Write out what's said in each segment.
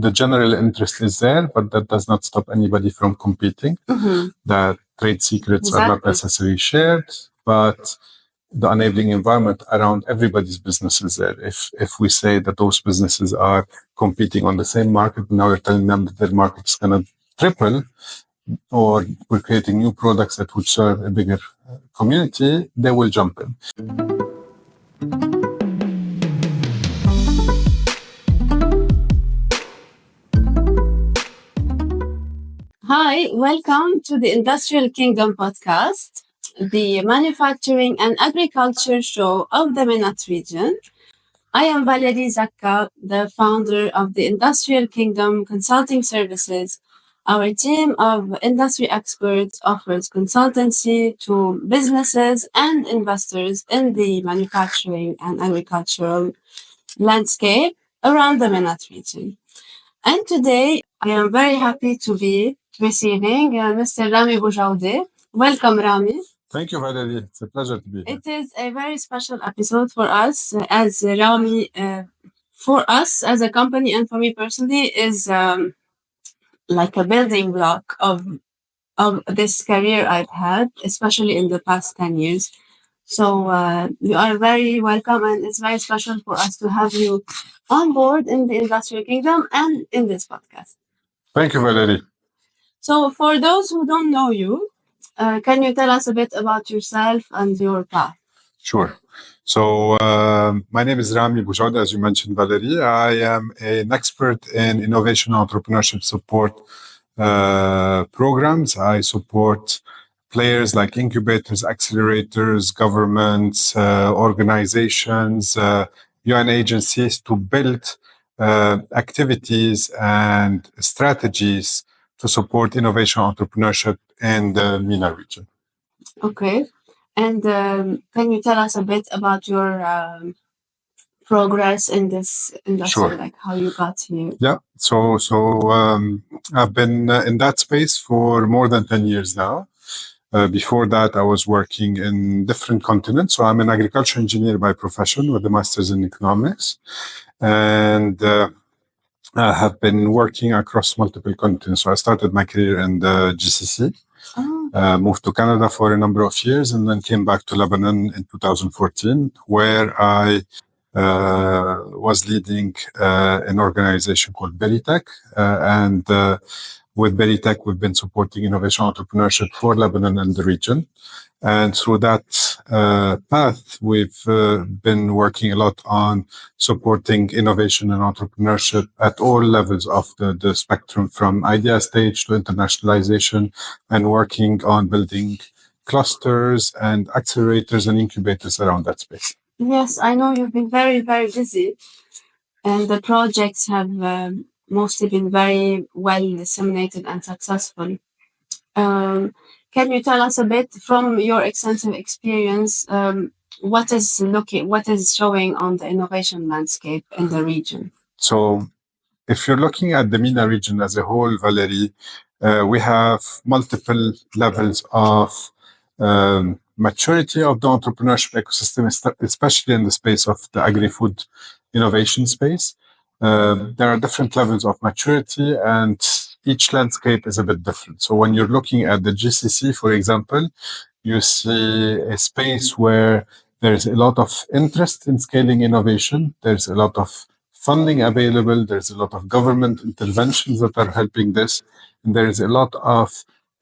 The general interest is there, but that does not stop anybody from competing. The trade secrets are not necessarily shared, but the enabling environment around everybody's business is there. If we say that those businesses are competing on the same market, now we're telling them that their market is going to triple, or we're creating new products that would serve a bigger community, they will jump in. Hi, welcome to the Industrial Kingdom podcast, the manufacturing and agriculture show of the MENAT region. I am Valerie Zakka, the founder of the Industrial Kingdom Consulting Services. Our team of industry experts offers consultancy to businesses and investors in the manufacturing and agricultural landscape around the MENAT region. And today, I am very happy to be receiving Mr. Ramy Bou Jawdeh. Welcome, Ramy. Thank you, Valerie. It's a pleasure to be here. It is a very special episode for us, as Ramy, for us as a company and for me personally, is like a building block of this career I've had, especially in the past 10 years. So you are very welcome, and it's very special for us to have you on board in the Industrial Kingdom and in this podcast. Thank you, Valerie. So for those who don't know you, can you tell us a bit about yourself and your path? Sure. So my name is Ramy Bou Jawdeh, as you mentioned, Valerie. I am an expert in innovation and entrepreneurship support programs. I support players like incubators, accelerators, governments, organizations, UN agencies to build activities and strategies to support innovation entrepreneurship in the MENA region. Okay. And can you tell us a bit about your progress in this industry, Sure. like how you got here? Yeah. So I've been in that space for more than 10 years now. Before that, I was working in different continents. So I'm an agriculture engineer by profession with a master's in economics. And I have been working across multiple continents. So I started my career in the GCC, moved to Canada for a number of years, and then came back to Lebanon in 2014, where I was leading an organization called Beritech. And with Beritech, we've been supporting innovation entrepreneurship for Lebanon and the region. And through that path, we've been working a lot on supporting innovation and entrepreneurship at all levels of the spectrum, from idea stage to internationalization, and working on building clusters and accelerators and incubators around that space. Yes, I know you've been very, very busy, and the projects have mostly been very well disseminated and successful. Can you tell us a bit from your extensive experience, what is showing on the innovation landscape in the region? So if you're looking at the MENA region as a whole, Valerie, we have multiple levels of maturity of the entrepreneurship ecosystem, especially in the space of the agri-food innovation space. There are different levels of maturity, and each landscape is a bit different. So when you're looking at the GCC, for example, you see a space where there's a lot of interest in scaling innovation. There's a lot of funding available. There's a lot of government interventions that are helping this. And there is a lot of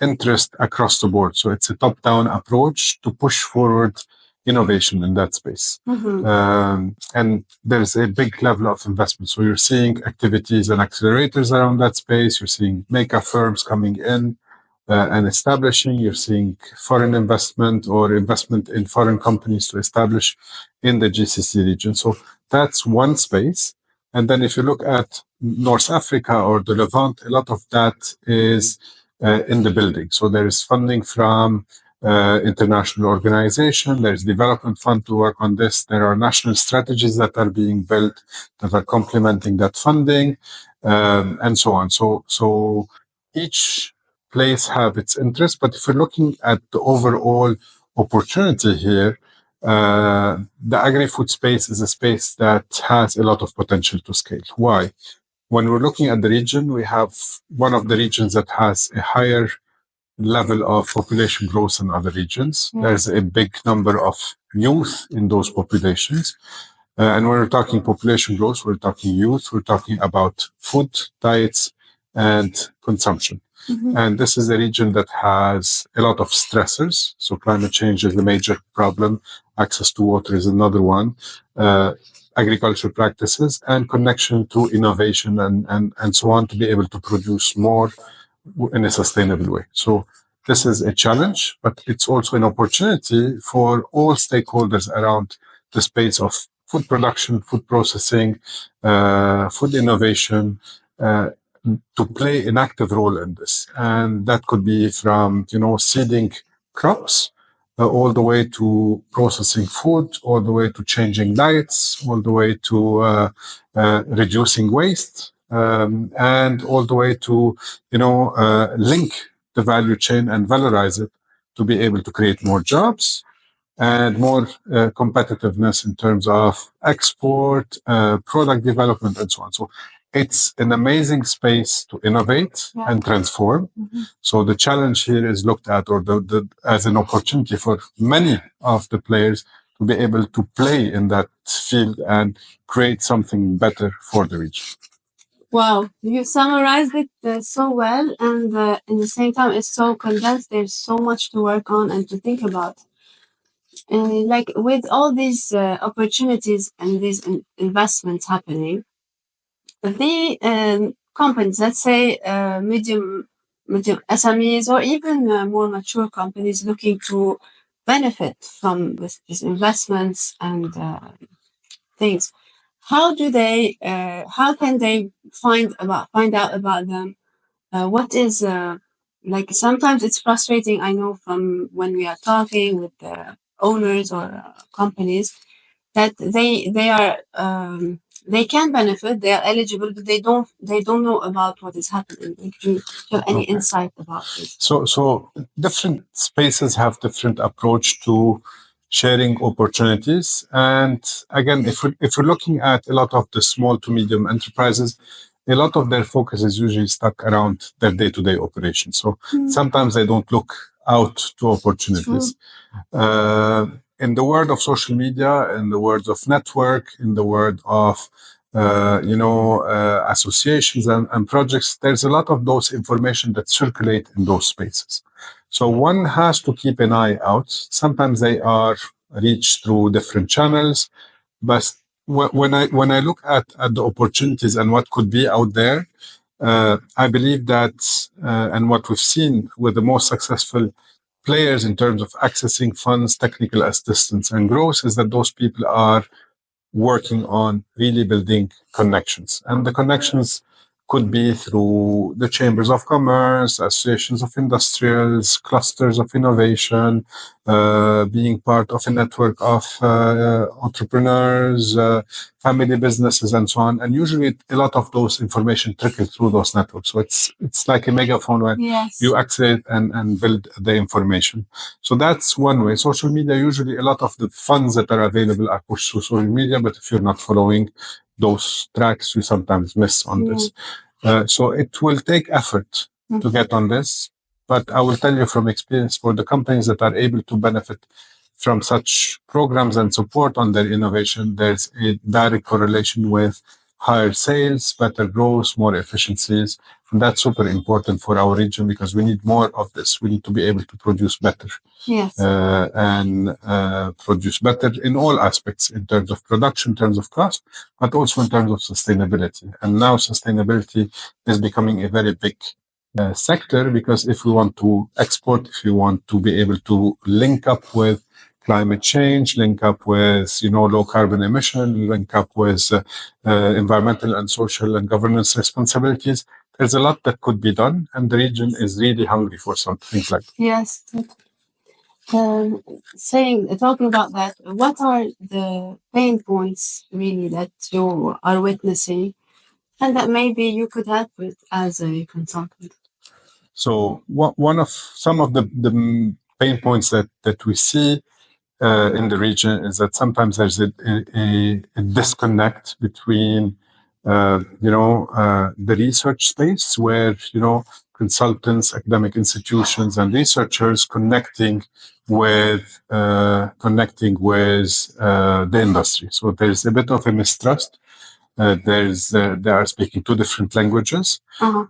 interest across the board. So it's a top-down approach to push forward innovation in that space. And there's a big level of investment. So you're seeing activities and accelerators around that space. You're seeing mega firms coming in and establishing. You're seeing foreign investment or investment in foreign companies to establish in the GCC region. So that's one space. And then if you look at North Africa or the Levant, a lot of that is in the building. So there is funding from international organization. There's development fund to work on this. There are national strategies that are being built that are complementing that funding, and so on. So each place have its interest, but if you're looking at the overall opportunity here, the agri-food space is a space that has a lot of potential to scale. Why? when we're looking at the region, we have one of the regions that has a higher level of population growth in other regions. There's a big number of youth in those populations. And when we're talking population growth, we're talking youth, we're talking about food, diets, and consumption. And this is a region that has a lot of stressors. So climate change is a major problem. Access to water is another one. Agricultural practices and connection to innovation and so on to be able to produce more in a sustainable way. So this is a challenge, but it's also an opportunity for all stakeholders around the space of food production, food processing, food innovation, to play an active role in this. And that could be from, seeding crops, all the way to processing food, all the way to changing diets, all the way to reducing waste, and all the way to, link the value chain and valorize it to be able to create more jobs and more competitiveness in terms of export, product development, and so on. So it's an amazing space to innovate and transform. So the challenge here is looked at, or as an opportunity for many of the players to be able to play in that field and create something better for the region. Wow, you summarized it so well, and at the same time, it's so condensed. There's so much to work on and to think about. Like with all these opportunities and these investments happening, the companies, let's say medium SMEs or even more mature companies looking to benefit from these investments and things, how can they find out about them? What is like sometimes it's frustrating. I know from when we are talking with the owners or companies that they can benefit, they are eligible, but they don't know about what is happening. Do you have any insight about this? So different spaces have different approach to sharing opportunities. And again, if we're looking at a lot of the small to medium enterprises, a lot of their focus is usually stuck around their day-to-day operations. So sometimes they don't look out to opportunities. In the world of social media, in the world of network, in the world of associations and projects, there's a lot of those information that circulate in those spaces. So one has to keep an eye out. Sometimes they are reached through different channels, but when I look at the opportunities and what could be out there, I believe that, and what we've seen with the most successful players in terms of accessing funds, technical assistance, and growth, is that those people are working on really building connections. And the connections could be through the chambers of commerce, associations of industrials, clusters of innovation, being part of a network of entrepreneurs, family businesses, and so on. And usually a lot of those information trickle through those networks. So it's like a megaphone where you access and build the information. So that's one way. Social media, usually a lot of the funds that are available are pushed through social media, but if you're not following those tracks, you sometimes miss on this. So it will take effort to get on this, but I will tell you from experience, for the companies that are able to benefit from such programs and support on their innovation, there's a direct correlation with higher sales, better growth, more efficiencies. And that's super important for our region because we need more of this. We need to be able to produce better. Yes. And produce better in all aspects, in terms of production, in terms of cost, but also in terms of sustainability. And now sustainability is becoming a very big sector, because if we want to export, if we want to be able to link up with climate change, link up with, low carbon emission, link up with environmental and social and governance responsibilities, there's a lot that could be done, and the region is really hungry for some things like that. Yes. Talking about that, what are the pain points really that you are witnessing and that maybe you could help with as a consultant? So some of the pain points that we see in the region is that sometimes there's a disconnect between the research space where, consultants, academic institutions, and researchers connecting with the industry. So there's a bit of a mistrust. They are speaking two different languages.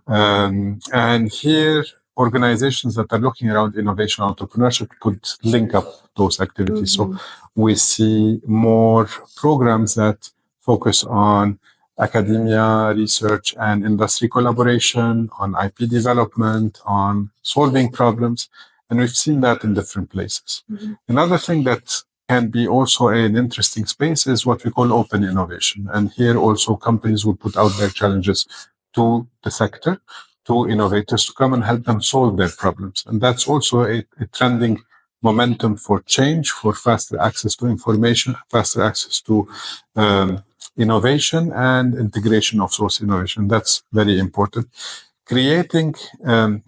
And here, organizations that are looking around innovation entrepreneurship could link up those activities. So we see more programs that focus on academia, research, and industry collaboration, on IP development, on solving problems. And we've seen that in different places. Another thing that can be also an interesting space is what we call open innovation. And here also companies will put out their challenges to the sector, to innovators to come and help them solve their problems. And that's also a trending momentum for change, for faster access to information, faster access to innovation and integration of source innovation. That's very important. Creating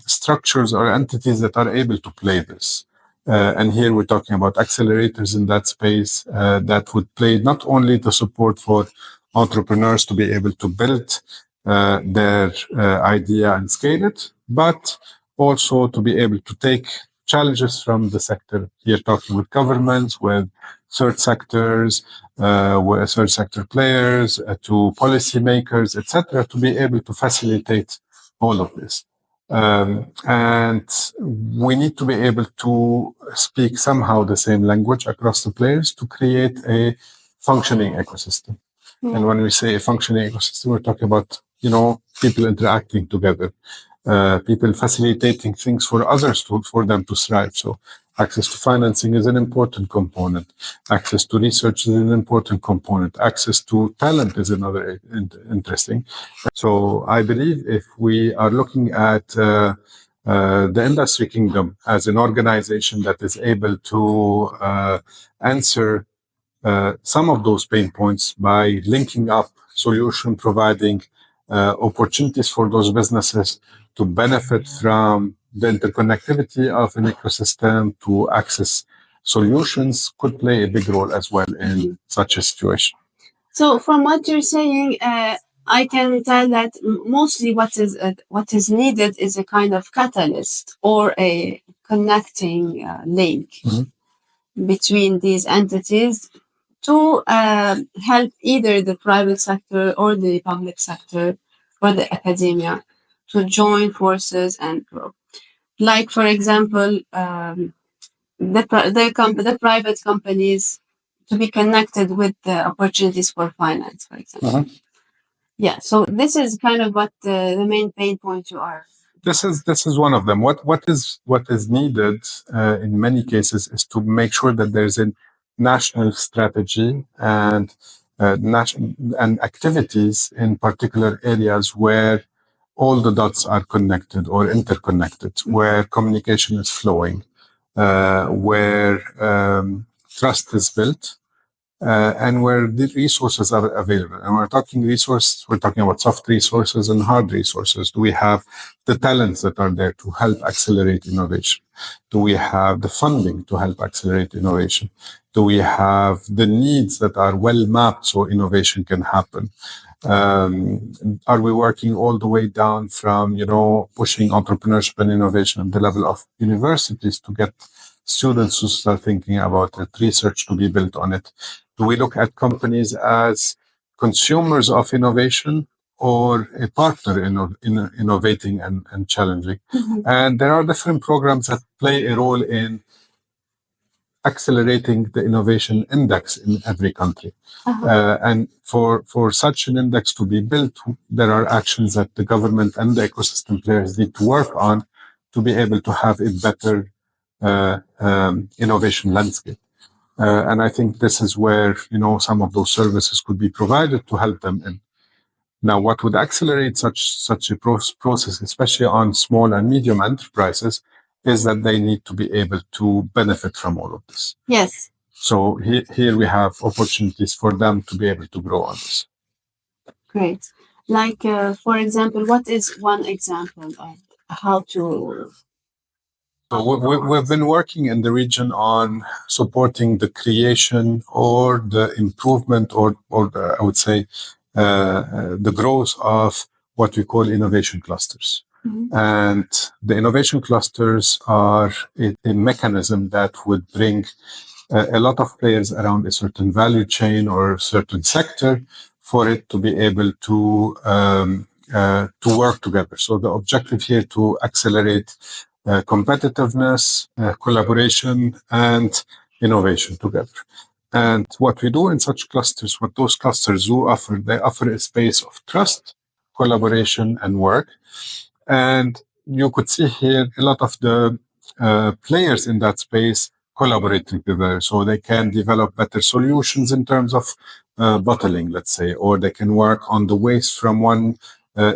structures or entities that are able to play this. And here we're talking about accelerators in that space that would play not only the support for entrepreneurs to be able to build their idea and scale it, but also to be able to take challenges from the sector. Here talking with governments, with third sectors, with third sector players, to policymakers, etc., to be able to facilitate all of this. And we need to be able to speak somehow the same language across the players to create a functioning ecosystem. And when we say a functioning ecosystem, we're talking about, people interacting together, people facilitating things for others for them to thrive. So access to financing is an important component. Access to research is an important component. Access to talent is another interesting. So I believe if we are looking at the industry kingdom as an organization that is able to answer some of those pain points by linking up solution providing opportunities for those businesses to benefit from the interconnectivity of an ecosystem to access solutions could play a big role as well in such a situation. So from what you're saying, I can tell that mostly what is needed is a kind of catalyst or a connecting link between these entities to help either the private sector or the public sector or the academia to join forces and grow. Like, for example, the private companies to be connected with the opportunities for finance, for example. Yeah, so this is kind of what the main pain point you are. This is one of them. What is needed in many cases is to make sure that there's a national strategy and activities in particular areas where all the dots are connected or interconnected, where communication is flowing, where trust is built, and where the resources are available. And we're talking resources, we're talking about soft resources and hard resources. Do we have the talents that are there to help accelerate innovation? Do we have the funding to help accelerate innovation? Do we have the needs that are well mapped so innovation can happen? Are we working all the way down from, pushing entrepreneurship and innovation at the level of universities to get students to start thinking about it, research to be built on it? Do we look at companies as consumers of innovation or a partner in innovating and challenging? And there are different programs that play a role in accelerating the innovation index in every country. And for such an index to be built, there are actions that the government and the ecosystem players need to work on to be able to have a better innovation landscape. And I think this is where, some of those services could be provided to help them in. Now, what would accelerate such a process, especially on small and medium enterprises, is that they need to be able to benefit from all of this. Yes. So here we have opportunities for them to be able to grow on this. Great. Like, for example, what is one example of how to... So we've been working in the region on supporting the creation or the improvement or I would say the growth of what we call innovation clusters. And the innovation clusters are a mechanism that would bring a lot of players around a certain value chain or a certain sector for it to be able to work together. So the objective here to accelerate competitiveness, collaboration, and innovation together. And what we do in such clusters, what those clusters do offer, they offer a space of trust, collaboration, and work. And you could see here a lot of the players in that space collaborating together, so they can develop better solutions in terms of bottling, let's say, or they can work on the waste from one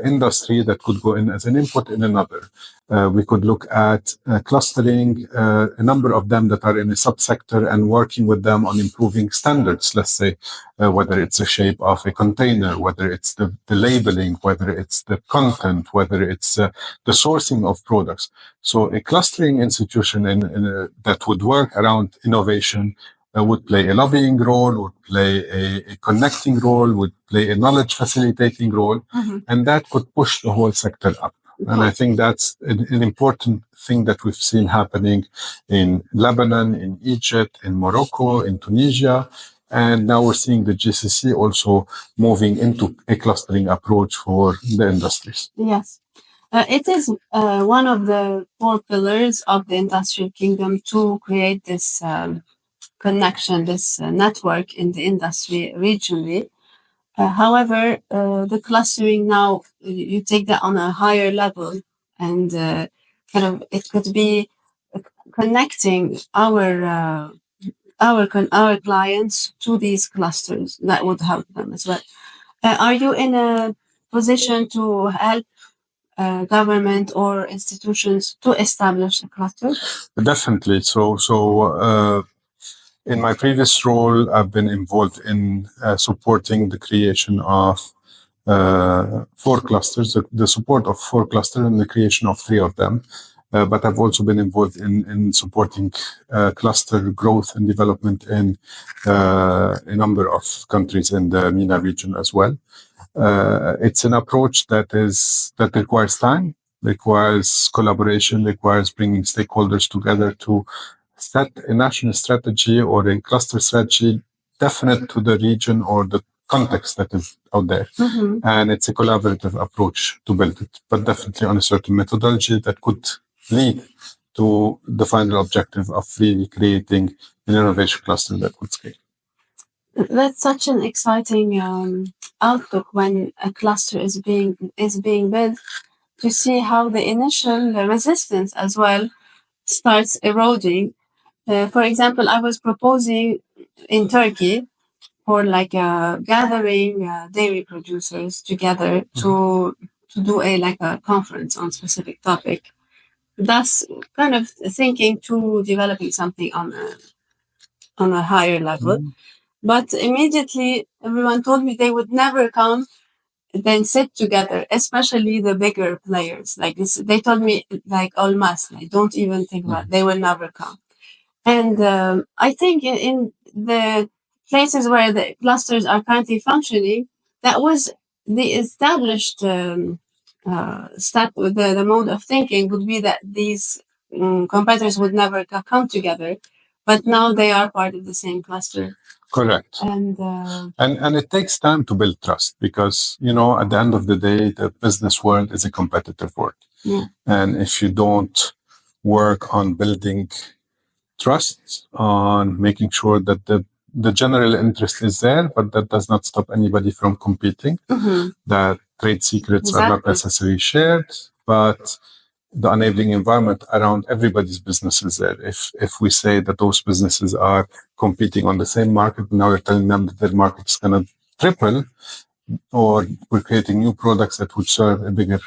industry that could go in as an input in another. We could look at clustering a number of them that are in a subsector and working with them on improving standards, let's say, whether it's the shape of a container, whether it's the labeling, whether it's the content, whether it's the sourcing of products. So a clustering institution that would work around innovation would play a lobbying role, would play a connecting role, would play a knowledge facilitating role, and that could push the whole sector up. And I think that's an important thing that we've seen happening in Lebanon, in Egypt, in Morocco, in Tunisia, and now we're seeing the GCC also moving into a clustering approach for the industries. Yes. It is one of the 4 pillars of the industrial kingdom to create this connection, this network in the industry regionally. However, the clustering now, you take that on a higher level, and kind of it could be connecting our clients to these clusters that would help them as well. Are you in a position to help government or institutions to establish a cluster? Definitely. So in my previous role, I've been involved in supporting the creation of 4 clusters, the support of 4 clusters and the creation of 3 of them. But I've also been involved in supporting cluster growth and development in a number of countries in the MENA region as well. It's an approach that requires time, requires collaboration, requires bringing stakeholders together to set a national strategy or a cluster strategy definite to the region or the context that is out there. And it's a collaborative approach to build it, but definitely on a certain methodology that could lead to the final objective of really creating an innovation cluster that would scale. That's such an exciting outlook when a cluster is being built, to see how the initial resistance as well starts eroding. For example, I was proposing in Turkey for like gathering dairy producers together to do a conference on specific topic. Thus, kind of thinking to developing something on a higher level. But immediately, everyone told me they would never come, then sit together, especially the bigger players. Like this, they told me like almost, like, don't even think about it. They will never come. And I think in the places where the clusters are currently functioning, that was the established step. The mode of thinking would be that these competitors would never come together, but now they are part of the same cluster. Correct. And it takes time to build trust because, at the end of the day, the business world is a competitive world. Yeah. And if you don't work on building trust, on making sure that the general interest is there, but that does not stop anybody from competing, that trade secrets are not necessarily shared, but the enabling environment around everybody's business is there. If we say that those businesses are competing on the same market, now we're telling them that their market is going to triple, or we're creating new products that would serve a bigger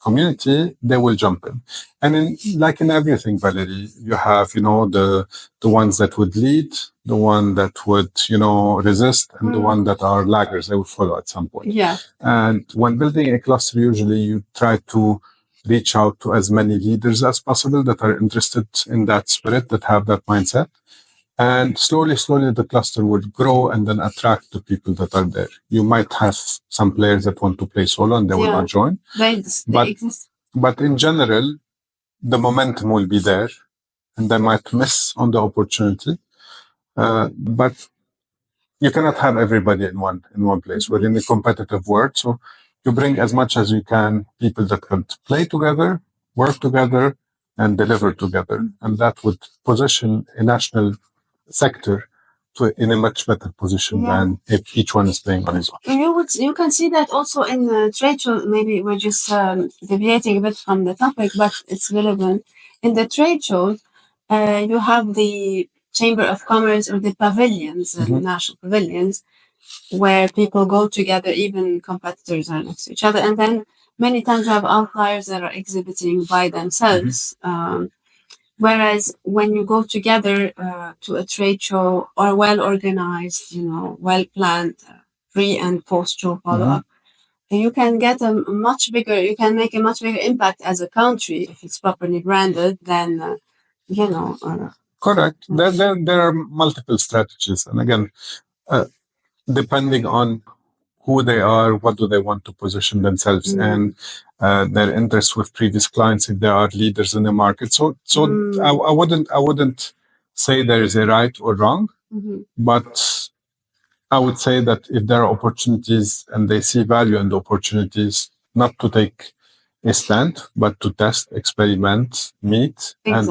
community, they will jump in. And like in everything, Valerie, you have, the ones that would lead, the one that would, resist, and the one that are laggers, they would follow at some point. Yeah. And when building a cluster, usually you try to reach out to as many leaders as possible that are interested in that spirit, that have that mindset. And slowly, the cluster would grow and then attract the people that are there. You might have some players that want to play solo and they will not join. But in general, the momentum will be there and they might miss on the opportunity. But you cannot have everybody in one place. We're in a competitive world. So you bring as much as you can people that can play together, work together, and deliver together. And that would position a national sector in a much better position than if each one is playing on his own. You can see that also in the trade show. Maybe we're just deviating a bit from the topic, but it's relevant. In the trade shows, you have the Chamber of Commerce or the pavilions, national pavilions, where people go together, even competitors are next to each other. And then many times you have outliers that are exhibiting by themselves. Whereas when you go together to a trade show or well organized, well planned, pre and post show follow up, you can get you can make a much bigger impact as a country if it's properly branded than, Correct. There are multiple strategies. And again, depending on who they are, what do they want to position themselves and their interests with previous clients, if they are leaders in the market. So I wouldn't say there is a right or wrong, but I would say that if there are opportunities and they see value in the opportunities, not to take a stand, but to test, experiment, meet, and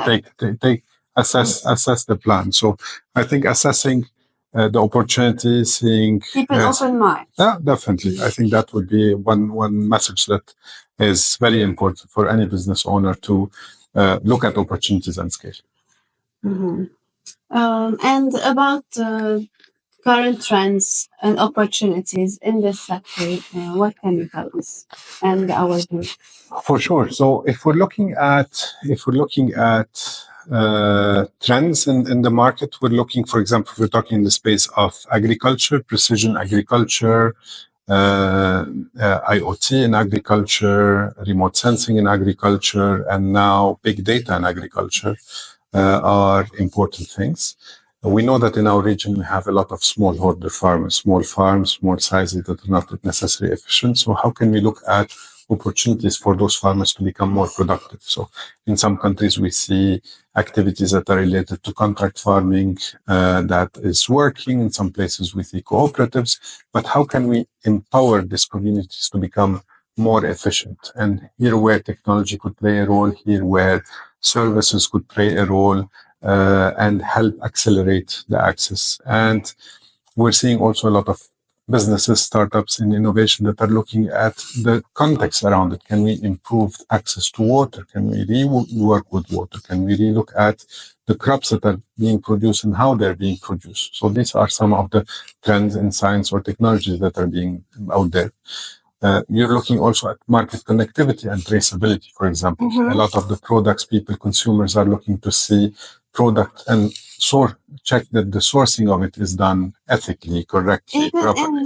assess the plan. So I think assessing the opportunities, seeing keep an open mind. Yeah, definitely. I think that would be one message that is very important for any business owner to look at opportunities and scale. And about current trends and opportunities in this sector, what can you tell us and our view? For sure. So if we're looking at trends in the market, we're looking, for example, we're talking in the space of agriculture, precision agriculture, IoT in agriculture, remote sensing in agriculture, and now big data in agriculture are important things. We know that in our region, we have a lot of smallholder farmers, small sizes that are not necessarily efficient. So how can we look at opportunities for those farmers to become more productive? So in some countries, we see activities that are related to contract farming that is working. In some places, we see cooperatives. But how can we empower these communities to become more efficient? And here where technology could play a role, here where services could play a role, and help accelerate the access. And we're seeing also a lot of businesses, startups in innovation that are looking at the context around it. Can we improve access to water? Can we rework with water? Can we relook at the crops that are being produced and how they're being produced? So these are some of the trends in science or technologies that are being out there. You're looking also at market connectivity and traceability, for example. A lot of the products consumers are looking to see product and check that the sourcing of it is done ethically, correctly, even properly.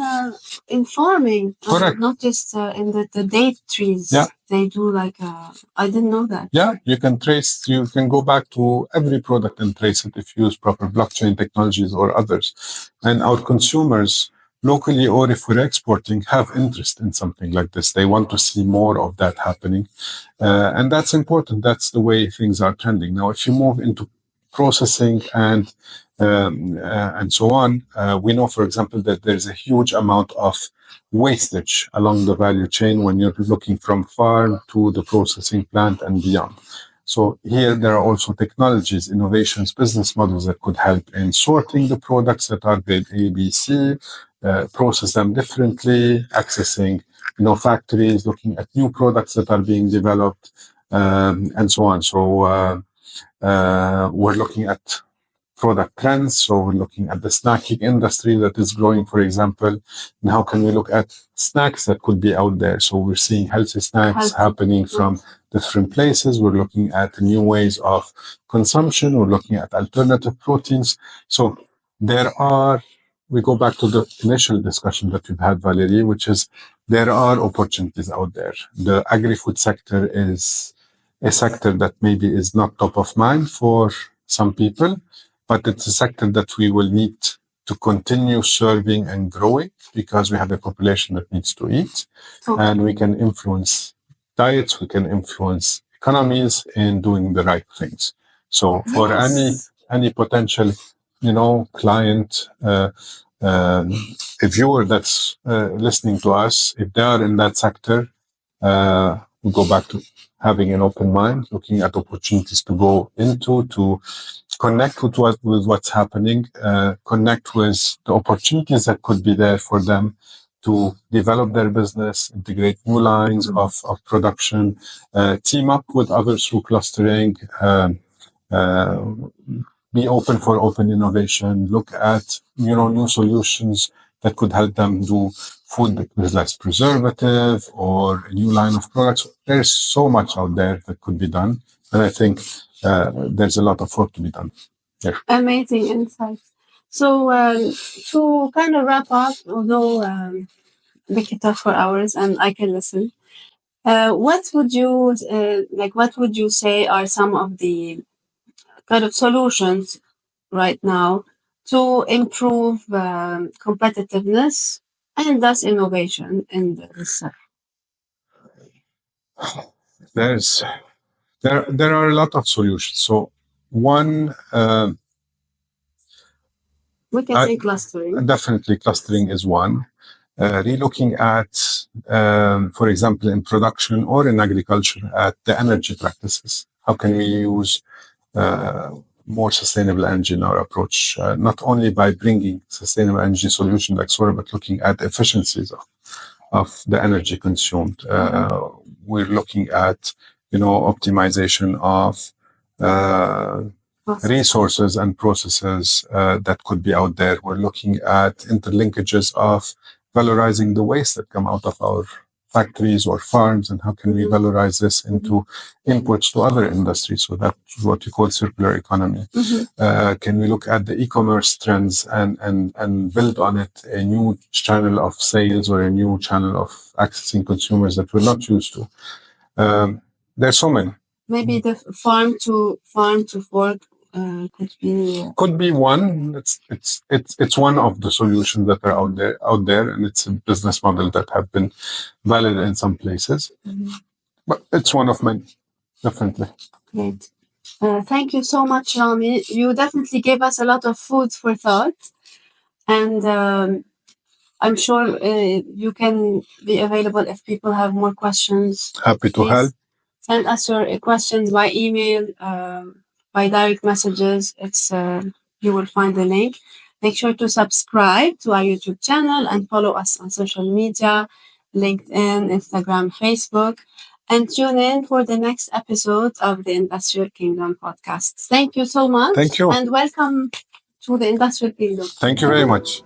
In farming, correct. Not just in the date trees. Yeah. They do I didn't know that. Yeah, you can go back to every product and trace it if you use proper blockchain technologies or others. And our consumers, locally or if we're exporting, have interest in something like this. They want to see more of that happening. And that's important. That's the way things are trending. Now, if you move into processing and so on, we know, for example, that there's a huge amount of wastage along the value chain when you're looking from farm to the processing plant and beyond. So here there are also technologies, innovations, business models that could help in sorting the products that are grade A, B, C, process them differently, accessing factories, looking at new products that are being developed, and so on. So we're looking at product trends. So we're looking at the snacking industry that is growing, for example, and how can we look at snacks that could be out there? So we're seeing healthy snacks happening from different places. We're looking at new ways of consumption. We're looking at alternative proteins. So we go back to the initial discussion that we've had, Valerie, which is there are opportunities out there. The agri-food sector is a sector that maybe is not top of mind for some people, but it's a sector that we will need to continue serving and growing because we have a population that needs to eat, and we can influence diets, we can influence economies in doing the right things. So for any potential, client, a viewer that's listening to us, if they are in that sector, we go back to having an open mind, looking at opportunities to go into, to connect with what's happening, connect with the opportunities that could be there for them to develop their business, integrate new lines of production, team up with others through clustering, be open for open innovation, look at new solutions that could help them do food with less preservative or a new line of products. There's so much out there that could be done, and I think there's a lot of work to be done. Yeah. Amazing insights. So to kind of wrap up, although we can talk for hours and I can listen, what would you What would you say are some of the kind of solutions right now to improve competitiveness and thus innovation in this sector? There are a lot of solutions. So one, we can say clustering. Definitely, clustering is one. Relooking at, for example, in production or in agriculture, at the energy practices. How can we use more sustainable energy in our approach? Not only by bringing sustainable energy solutions like solar, but looking at efficiencies of the energy consumed. We're looking at, optimization of resources and processes that could be out there. We're looking at interlinkages of valorizing the waste that come out of our factories or farms, and how can we valorize this into inputs to other industries? So that's what we call circular economy. Can we look at the e-commerce trends and build on it a new channel of sales or a new channel of accessing consumers that we're not used to? There's so many. Maybe the farm to fork could be one. It's one of the solutions that are out there, and it's a business model that have been valid in some places. But it's one of many, definitely. Great. Thank you so much, Ramy. You definitely gave us a lot of food for thought, and I'm sure you can be available if people have more questions. Happy to help. Send us your questions by email, by direct messages. It's you will find the link. Make sure to subscribe to our YouTube channel and follow us on social media, LinkedIn, Instagram, Facebook, and tune in for the next episode of the Industrial Kingdom podcast. Thank you so much. Thank you. And welcome to the Industrial Kingdom. Thank you very much.